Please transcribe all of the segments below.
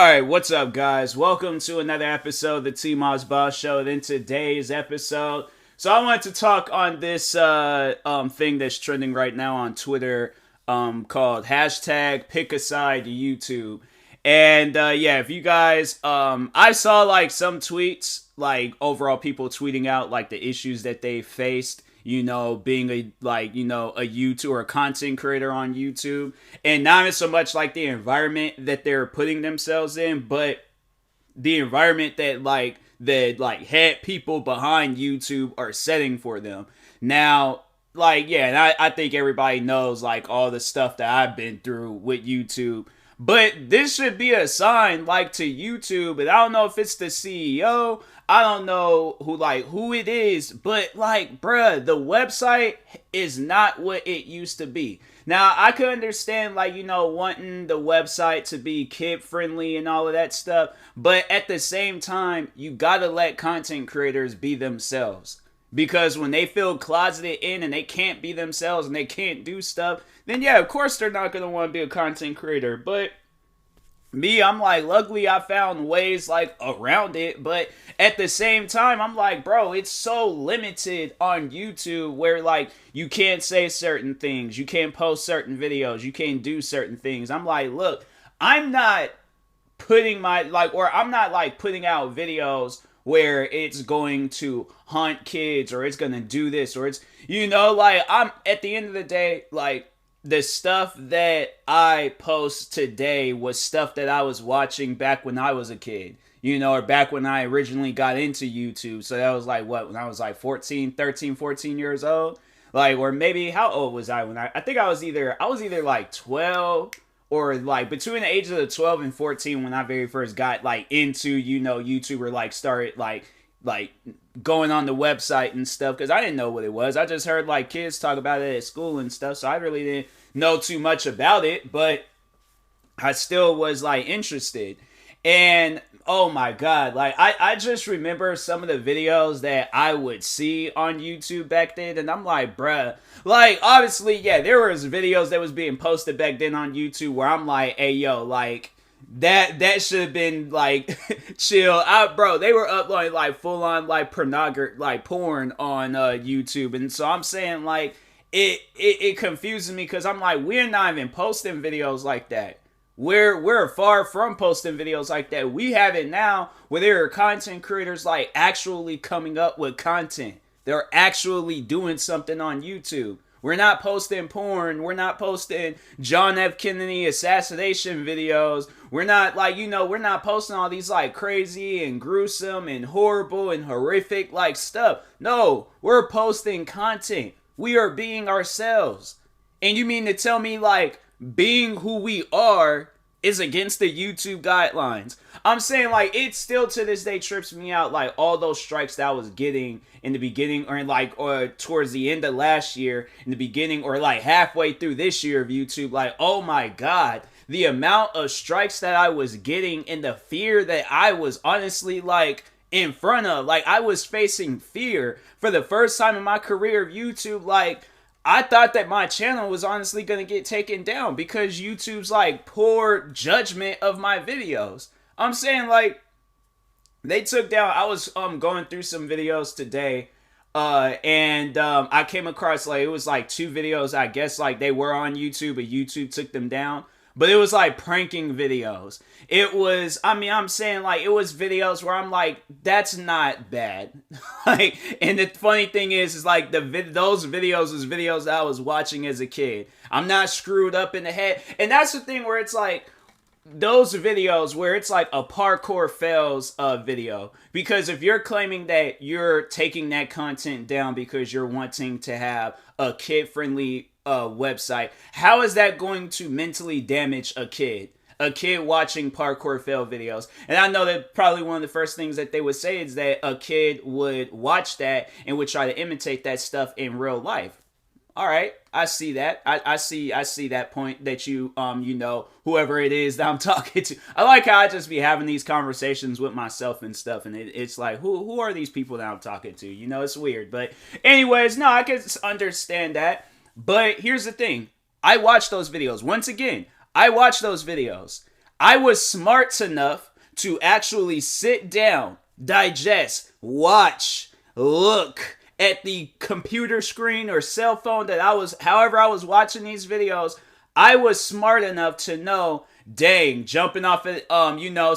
Alright, what's up guys? Welcome to another episode of the TMossBoss Show. In today's episode, so I wanted to talk on this thing that's trending right now on Twitter called hashtag PickASideYouTube. And yeah, if you guys, I saw like some tweets, like overall people tweeting out like the issues that they faced, you know, being a YouTube or a content creator on YouTube, and not even so much like the environment that they're putting themselves in, but the environment that head people behind YouTube are setting for them. Now, and I think everybody knows like all the stuff that I've been through with YouTube. But this should be a sign like to YouTube, and I don't know if it's the CEO, I don't know who it is, but like, bruh, the website is not what it used to be. Now, I could understand wanting the website to be kid friendly and all of that stuff, but at the same time, you gotta let content creators be themselves. Because when they feel closeted in and they can't be themselves and they can't do stuff, then yeah, of course they're not going to want to be a content creator. But me, I'm like, luckily I found ways like around it. But at the same time, I'm like, bro, it's so limited on YouTube where like you can't say certain things. You can't post certain videos. You can't do certain things. I'm like, look, I'm not putting I'm not putting out videos where it's going to hunt kids or it's going to do this or it's, I'm at the end of the day, like the stuff that I post today was stuff that I was watching back when I was a kid, or back when I originally got into YouTube. So that was when I was 13 years old, or maybe how old was I when I think I was either like 12 or like between the ages of 12 and 14 when I very first got into, YouTube or started going on the website and stuff, because I didn't know what it was. I just heard kids talk about it at school and stuff, so I really didn't know too much about it, but I still was interested. And oh my god, I just remember some of the videos that I would see on YouTube back then, and I'm like, bruh, obviously, yeah, there was videos that was being posted back then on YouTube where I'm like, hey yo, that should have been chill out, bro. They were uploading full on pornography, porn on YouTube, and so I'm saying it confuses me, because I'm like, we're not even posting videos like that. We're far from posting videos like that. We have it now where there are content creators actually coming up with content. They're actually doing something on YouTube. We're not posting porn. We're not posting John F. Kennedy assassination videos. We're not we're not posting all these crazy and gruesome and horrible and horrific stuff. No, we're posting content. We are being ourselves. And you mean to tell me being who we are is against the YouTube guidelines? I'm saying it still to this day trips me out, all those strikes that I was getting in the beginning or towards the end of last year, in the beginning or halfway through this year of YouTube. Oh my god, the amount of strikes that I was getting and the fear that I was honestly in front of. I was facing fear for the first time in my career of YouTube. I thought that my channel was honestly going to get taken down because YouTube's poor judgment of my videos. I'm saying they took down, I was going through some videos today, and I came across it was two videos, I guess they were on YouTube, but YouTube took them down. But it was pranking videos. It was, I'm saying it was videos where I'm that's not bad. And the funny thing is those videos was videos that I was watching as a kid. I'm not screwed up in the head. And that's the thing where it's those videos where it's a parkour fails video. Because if you're claiming that you're taking that content down because you're wanting to have a kid-friendly website, how is that going to mentally damage a kid watching parkour fail videos? And I know that probably one of the first things that they would say is that a kid would watch that and would try to imitate that stuff in real life. All right, I see that. I see that point that you whoever it is that I'm talking to. I like how I just be having these conversations with myself and stuff, and it's who are these people that I'm talking to? It's weird. But anyways, no, I can understand that. But here's the thing. I watch those videos. Once again, I watch those videos. I was smart enough to actually sit down, digest, watch, look at the computer screen or cell phone that however I was watching these videos. I was smart enough to know, dang, jumping off of,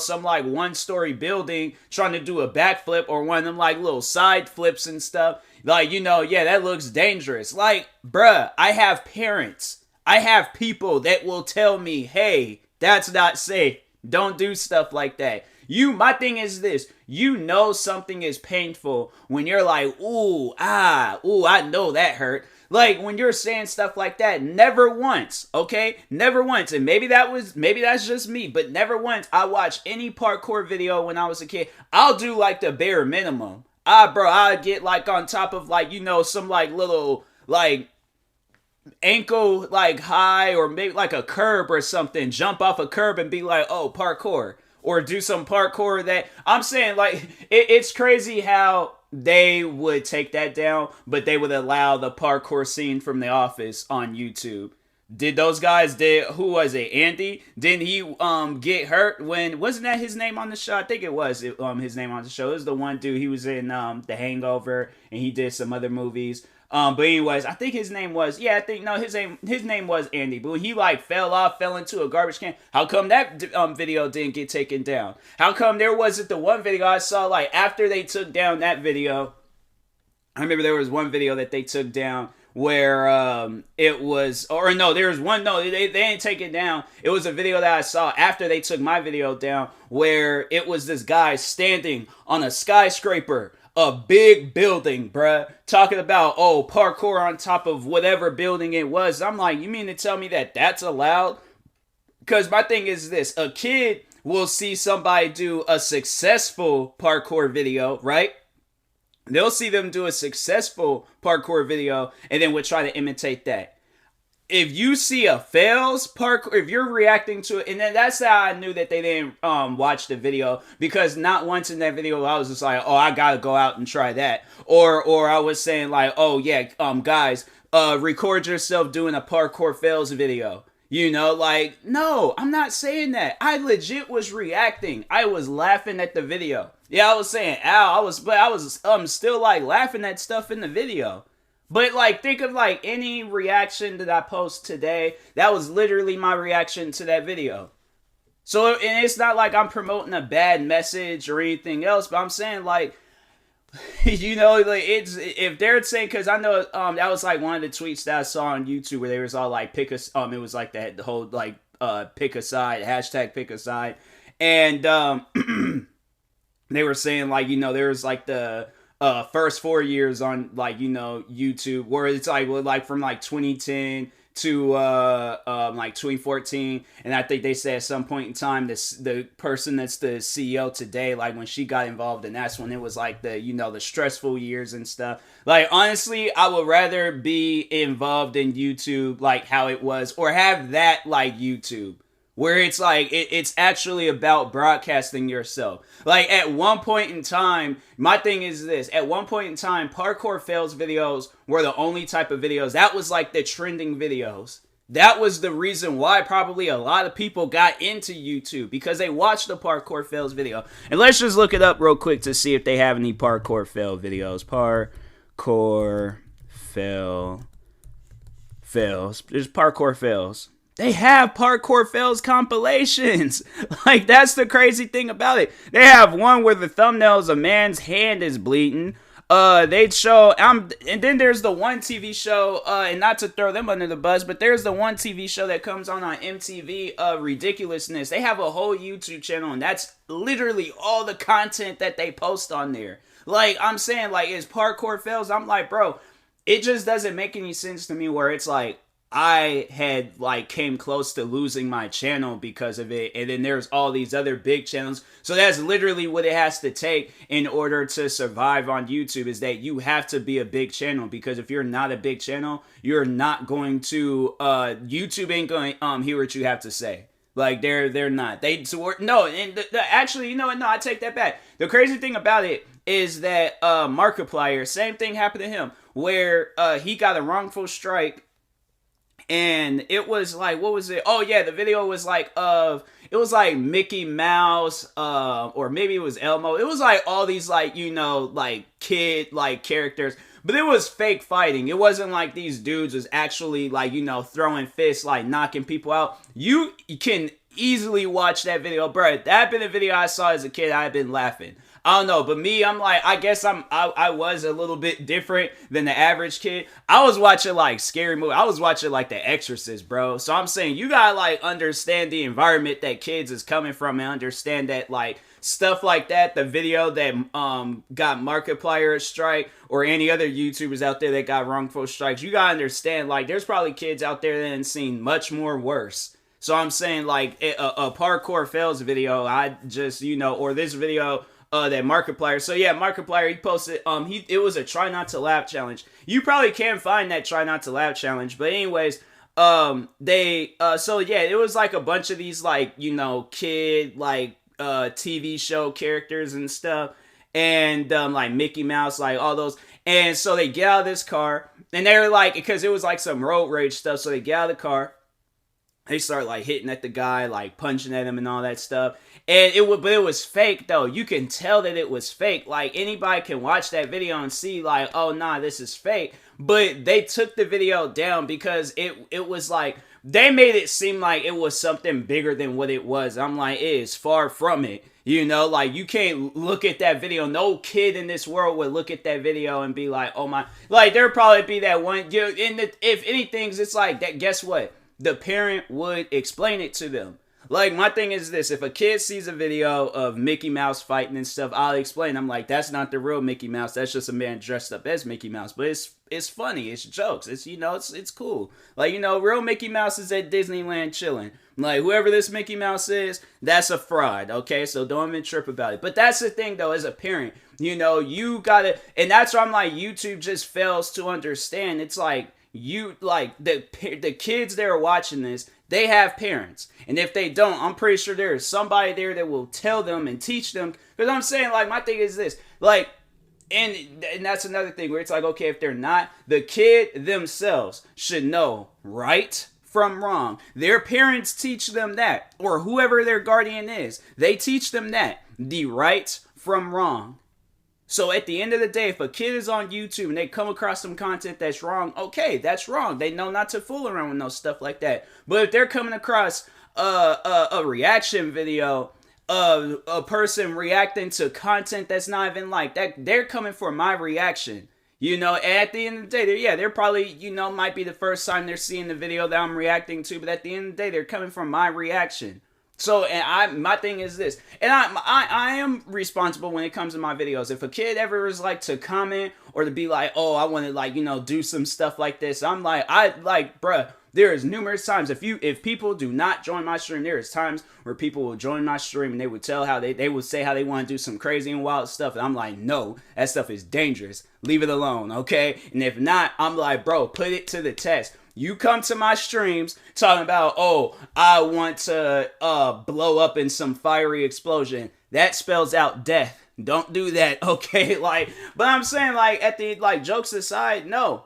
some like 1-story building, trying to do a backflip or one of them like little side flips and stuff. Like, yeah, that looks dangerous. Like, bruh, I have parents. I have people that will tell me, hey, that's not safe. Don't do stuff like that. My thing is this, something is painful when you're like, I know that hurt. Like, when you're saying stuff like that, never once, okay? Never once. And maybe that's just me, but never once I watched any parkour video when I was a kid. I'll do like the bare minimum. I'd get like on top of like, some like little like ankle like high or maybe like a curb or something, jump off a curb and be like, oh, parkour. Or do some parkour that, I'm saying like, it's crazy how they would take that down, but they would allow the parkour scene from The Office on YouTube. Who was it, Andy? Didn't he get hurt wasn't that his name on the show? I think it was his name on the show. It was the one dude, he was in The Hangover, and he did some other movies. But anyways, I think his name was his name was Andy. But he like fell into a garbage can. How come that video didn't get taken down? How come there wasn't the one video I saw like after they took down that video? I remember there was one video that they took down where they didn't take it down. It was a video that I saw after they took my video down where it was this guy standing on a skyscraper, a big building, bruh, talking about, parkour on top of whatever building it was. I'm like, you mean to tell me that that's allowed? Because my thing is this, a kid will see somebody do a successful parkour video, right? They'll see them do a successful parkour video, and then we'll try to imitate that. If you see a fails parkour, if you're reacting to it, and then that's how I knew that they didn't watch the video, because not once in that video I was just like, I gotta go out and try that, or I was saying like, guys, record yourself doing a parkour fails video. Like, no, I'm not saying that. I legit was reacting. I was laughing at the video. Yeah, I was saying, ow, I was still like laughing at stuff in the video. But like, think of like any reaction that I post today. That was literally my reaction to that video. So, and it's not like I'm promoting a bad message or anything else, but I'm saying like, like it's, if they're saying, because I know that was like one of the tweets that I saw on YouTube where they was all like it was like the whole like pick a side, hashtag pick a side, and they were saying like, there was like the first 4 years on like, YouTube, where it's like from like 2010 to like 2014, and I think they said at some point in time the person that's the CEO today, like when she got involved, and that's when it was like the the stressful years and stuff. Like, honestly, I would rather be involved in YouTube like how it was, or have that like YouTube, where it's like it's actually about broadcasting yourself. Like, at one point in time, my thing is this, at one point in time, parkour fails videos were the only type of videos. That was like the trending videos. That was the reason why probably a lot of people got into YouTube, because they watched the parkour fails video. And let's just look it up real quick to see if they have any parkour fail videos. Parkour fails. There's parkour fails. They have parkour fails compilations. Like, that's the crazy thing about it. They have one where the thumbnail is a man's hand is bleeding. They'd show, and then there's the one TV show, and not to throw them under the bus, but there's the one TV show that comes on MTV, Ridiculousness. They have a whole YouTube channel, and that's literally all the content that they post on there. Like, I'm saying, like, is parkour fails? I'm like, bro, it just doesn't make any sense to me, where it's like, I had like came close to losing my channel because of it, and then there's all these other big channels. So that's literally what it has to take in order to survive on YouTube, is that you have to be a big channel, because if you're not a big channel, you're not going to YouTube ain't going to hear what you have to say. Like, they're not. Actually, no, I take that back. The crazy thing about it is that Markiplier, same thing happened to him, where he got a wrongful strike. and it was like, what was it? Oh yeah, the video was like it was like Mickey Mouse, or maybe it was Elmo. It was like all these like, you know, like kid like characters, but it was fake fighting. It wasn't like these dudes was actually like, you know, throwing fists, like knocking people out. You can easily watch that video, bro. That been a video I saw as a kid. I've been laughing. I don't know, but me, I'm like, I guess I was a little bit different than the average kid. I was watching like scary movies. I was watching like The Exorcist, bro. So I'm saying you gotta like understand the environment that kids is coming from and understand that like stuff like that, the video that got Markiplier a strike or any other YouTubers out there that got wrongful strikes, you gotta understand like there's probably kids out there that have seen much more worse. So I'm saying like a parkour fails video, I just, you know, or this video that Markiplier. So yeah, Markiplier, he posted it was a try not to laugh challenge. You probably can find that try not to laugh challenge, but anyways, so yeah, it was like a bunch of these like, you know, kid like TV show characters and stuff, and like Mickey Mouse, like all those. And so they get out of this car, and they were like, because it was like some road rage stuff, so they get out of the car, they start like hitting at the guy, like punching at him and all that stuff. And but it was fake though. You can tell that it was fake. Like anybody can watch that video and see like, oh nah, this is fake. But they took the video down because it was like, they made it seem like it was something bigger than what it was. I'm like, it is far from it. You know, like you can't look at that video. No kid in this world would look at that video and be like, oh my, like there'd probably be that one, you know, if anything, it's like that, guess what? The parent would explain it to them. Like, my thing is this, if a kid sees a video of Mickey Mouse fighting and stuff, I'll explain. I'm like, that's not the real Mickey Mouse. That's just a man dressed up as Mickey Mouse. But it's funny. It's jokes. It's, you know, it's cool. Like, you know, real Mickey Mouse is at Disneyland chilling. Like, whoever this Mickey Mouse is, that's a fraud, okay? So don't even trip about it. But that's the thing, though, as a parent. You know, you gotta, and that's why I'm like, YouTube just fails to understand. It's like, you, like, the kids that are watching this, they have parents. And if they don't, I'm pretty sure there is somebody there that will tell them and teach them. Because I'm saying, like, my thing is this. Like, and that's another thing where it's like, okay, if they're not, the kid themselves should know right from wrong. Their parents teach them that. Or whoever their guardian is. They teach them that. The right from wrong. So at the end of the day, if a kid is on YouTube and they come across some content that's wrong, okay, that's wrong. They know not to fool around with no stuff like that. But if they're coming across a reaction video of a person reacting to content that's not even like that, they're coming for my reaction. You know, at the end of the day, they're probably, you know, might be the first time they're seeing the video that I'm reacting to, but at the end of the day, they're coming from my reaction. So, and my thing is this, and I am responsible when it comes to my videos. If a kid ever is like to comment or to be like, oh, I want to like, you know, do some stuff like this, I'm like, bruh, there is numerous times, if people do not join my stream, there is times where people will join my stream and they would tell how they would say how they want to do some crazy and wild stuff, and I'm like, no, that stuff is dangerous, leave it alone, okay? And if not, I'm like, bro, put it to the test. You come to my streams talking about, oh, I want to blow up in some fiery explosion. That spells out death. Don't do that, okay? Like, but I'm saying, like, at the, like, jokes aside, no.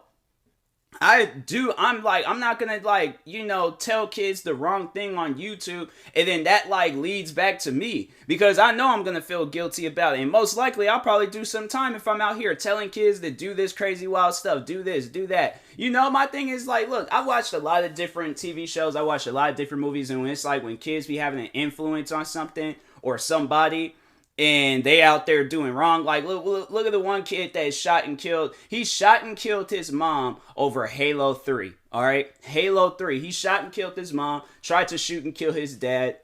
I'm not gonna, like, you know, tell kids the wrong thing on YouTube, and then that, like, leads back to me, because I know I'm gonna feel guilty about it, and most likely I'll probably do some time if I'm out here telling kids to do this crazy wild stuff, do this, do that. You know, my thing is, like, look, I watched a lot of different TV shows, I watched a lot of different movies, and when it's like, when kids be having an influence on something, or somebody, and they out there doing wrong. Like, look at the one kid that shot and killed. He shot and killed his mom over Halo 3. All right? Halo 3. He shot and killed his mom, tried to shoot and kill his dad.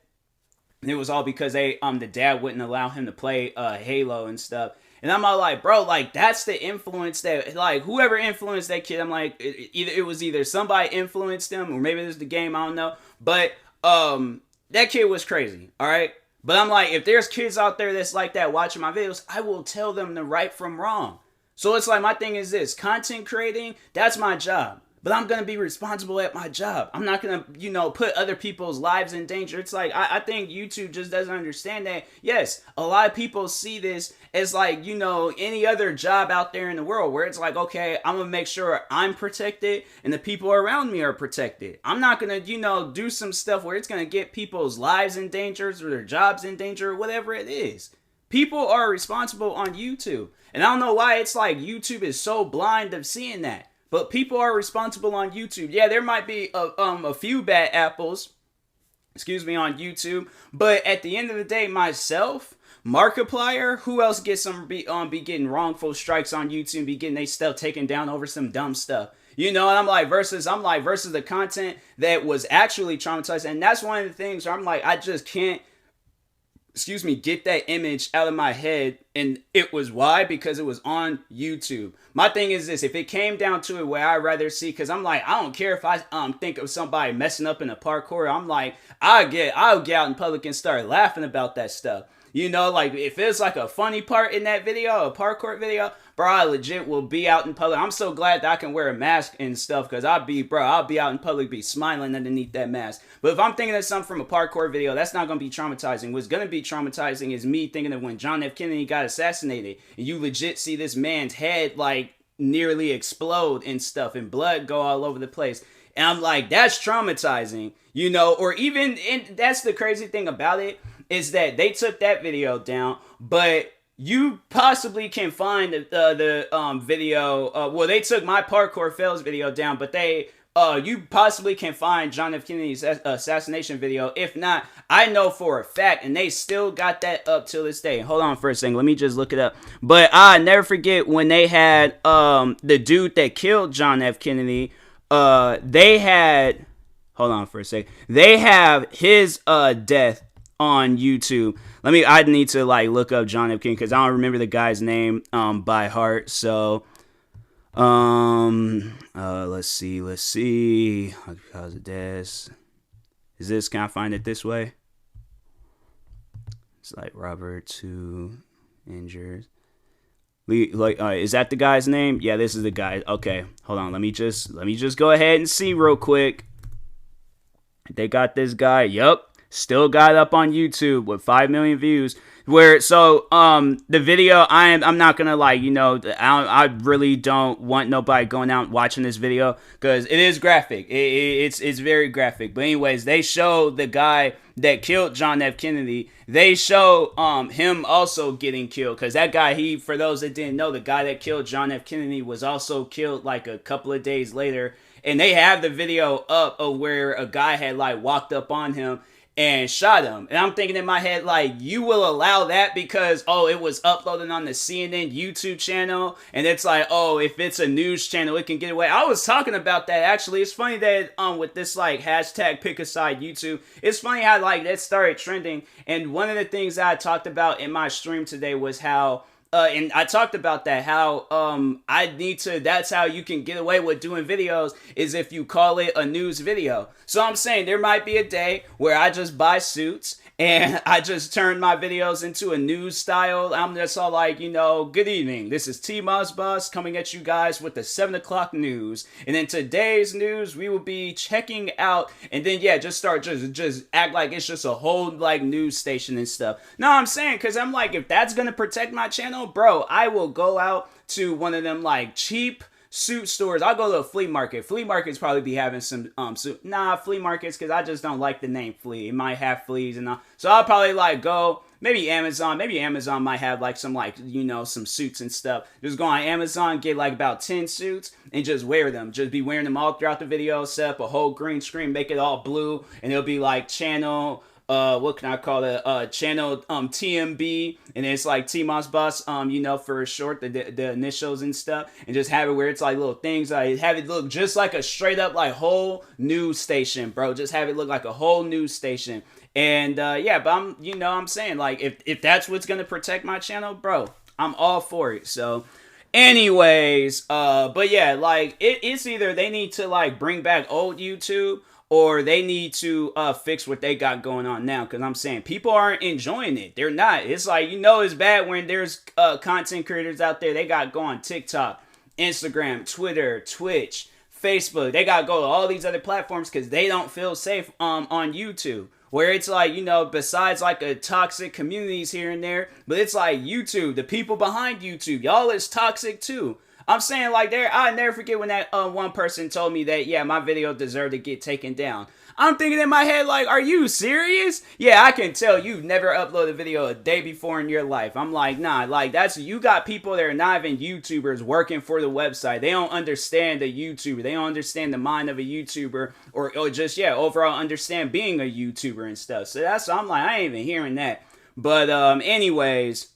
And it was all because the dad wouldn't allow him to play Halo and stuff. And I'm all like, bro, like, that's the influence that, like, whoever influenced that kid, I'm like, it was either somebody influenced him, or maybe it was the game, I don't know. But that kid was crazy, all right? But I'm like, if there's kids out there that's like that watching my videos, I will tell them the right from wrong. So it's like, my thing is this, content creating, that's my job. but I'm going to be responsible at my job. I'm not going to, put other people's lives in danger. It's like, I think YouTube just doesn't understand that. Yes, a lot of people see this as like, any other job out there in the world where it's like, okay, I'm going to make sure I'm protected and the people around me are protected. I'm not going to, do some stuff where it's going to get people's lives in danger or their jobs in danger or whatever it is. People are responsible on YouTube. And I don't know why it's like YouTube is so blind of seeing that. But people are responsible on YouTube. Yeah, there might be a few bad apples, on YouTube. But at the end of the day, myself, Markiplier, who else gets be getting wrongful strikes on YouTube, be getting their stuff taken down over some dumb stuff. And I'm like, versus the content that was actually traumatized. And that's one of the things where I'm like, I just can't, get that image out of my head. And it was why? Because it was on YouTube. My thing is this, if it came down to it where I'd rather see, because I'm like, I don't care if I think of somebody messing up in a parkour. I'm like, I'll get out in public and start laughing about that stuff. Like if it's like a funny part in that video, a parkour video, bro, I legit will be out in public. I'm so glad that I can wear a mask and stuff, because I'll be out in public, be smiling underneath that mask. But if I'm thinking of something from a parkour video, that's not going to be traumatizing. What's going to be traumatizing is me thinking of when John F. Kennedy got assassinated, and you legit see this man's head like nearly explode and stuff, and blood go all over the place. And I'm like, that's traumatizing, or even, and that's the crazy thing about it, is that they took that video down, but you possibly can find the video. Well, they took my parkour fails video down, but you possibly can find John F. Kennedy's assassination video. If not, I know for a fact, and they still got that up till this day. Hold on for a second, let me just look it up. But I never forget when they had the dude that killed John F. Kennedy. They had, hold on for a second. They have his death on YouTube. I need to like look up John F. Kennedy because I don't remember the guy's name by heart. So let's see. Cause of death. Is this, can I find it this way? It's like Robert 2 injured. Is that the guy's name? Yeah, this is the guy. Okay, hold on. Let me just go ahead and see real quick. They got this guy. Yup. Still got up on YouTube with 5 million views. The video, I'm not gonna I really don't want nobody going out and watching this video because it is graphic. It's very graphic. But anyways, they show the guy that killed John F. Kennedy. They show him also getting killed, because that guy, for those that didn't know, the guy that killed John F. Kennedy was also killed like a couple of days later. And they have the video up of where a guy had walked up on him and shot him. And I'm thinking in my head, you will allow that because, it was uploaded on the CNN YouTube channel. And it's if it's a news channel, it can get away. I was talking about that, actually. It's funny that, with this, hashtag PickASideYouTube, it's funny how, that started trending. And one of the things that I talked about in my stream today was how, and I talked about that, how that's how you can get away with doing videos, is if you call it a news video. So I'm saying there might be a day where I just buy suits and I just turn my videos into a news style. I'm just all good evening. This is TMossBoss coming at you guys with the 7 o'clock news. And in today's news, we will be checking out, and then just act like it's just a whole news station and stuff. No, I'm saying, because I'm if that's going to protect my channel, bro, I will go out to one of them cheap suit stores. I'll go to a flea market. Flea markets probably be having some suit. Nah, flea markets, because I just don't like the name flea. It might have fleas and all. So I'll probably go, maybe Amazon. Maybe Amazon might have some some suits and stuff. Just go on Amazon, get about 10 suits and just wear them. Just be wearing them all throughout the video. Set up a whole green screen, make it all blue, and it'll be channel, what can I call it? Channel TMB, and it's TMossBoss, for short, the initials and stuff, and just have it where it's little things. Have it look just like a straight up whole news station, bro. Just have it look like a whole news station. And but I'm saying if that's what's gonna protect my channel, bro, I'm all for it. So anyways, but yeah, it's either they need to bring back old YouTube, or they need to fix what they got going on now. Because I'm saying people aren't enjoying it. They're not. It's it's bad when there's content creators out there. They got going TikTok, Instagram, Twitter, Twitch, Facebook. They gotta go to all these other platforms because they don't feel safe on YouTube. Where it's like, you know, besides like a toxic communities here and there, but it's like YouTube, the people behind YouTube, y'all is toxic too. I'm saying like I'll never forget when that one person told me that, yeah, my video deserved to get taken down. I'm thinking in my head like, are you serious? Yeah, I can tell you've never uploaded a video a day before in your life. I'm like, nah, like you got people that are not even YouTubers working for the website. They don't understand the YouTuber. They don't understand the mind of a YouTuber or just, yeah, overall understand being a YouTuber and stuff. So I'm like, I ain't even hearing that. But anyways,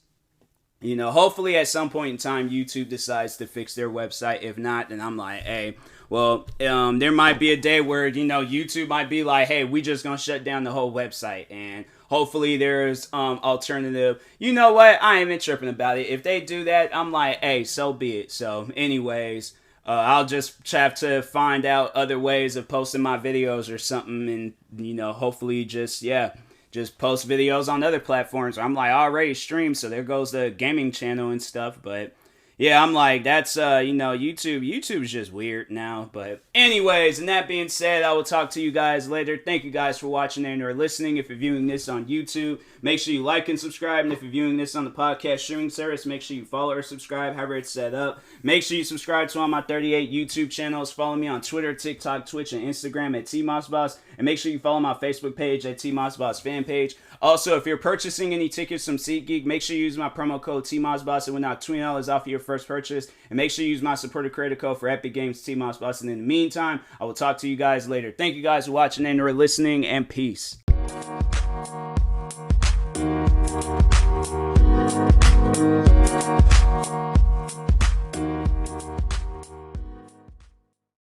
you know, hopefully at some point in time, YouTube decides to fix their website. If not, then I'm like, hey, well, there might be a day where, you know, YouTube might be like, hey, we just gonna shut down the whole website. And hopefully there's alternative. You know what? I ain't even tripping about it. If they do that, I'm like, hey, so be it. So anyways, I'll just have to find out other ways of posting my videos or something. And, you know, hopefully just post videos on other platforms. I'm like, I already stream, so there goes the gaming channel and stuff. But yeah, I'm like, that's, you know, YouTube's just weird now. But anyways, and that being said, I will talk to you guys later. Thank you guys for watching and or listening. If you're viewing this on YouTube, make sure you like and subscribe. And if you're viewing this on the podcast streaming service, make sure you follow or subscribe, however it's set up. Make sure you subscribe to all my 38 YouTube channels. Follow me on Twitter, TikTok, Twitch, and Instagram at TMossBoss. And make sure you follow my Facebook page at TMossBoss fan page. Also, if you're purchasing any tickets from SeatGeek, make sure you use my promo code TMossBoss. It will knock $20 off of your first purchase. And make sure you use my supporter creator code for Epic Games TMossBoss. And in the meantime, I will talk to you guys later. Thank you guys for watching and or listening, and peace.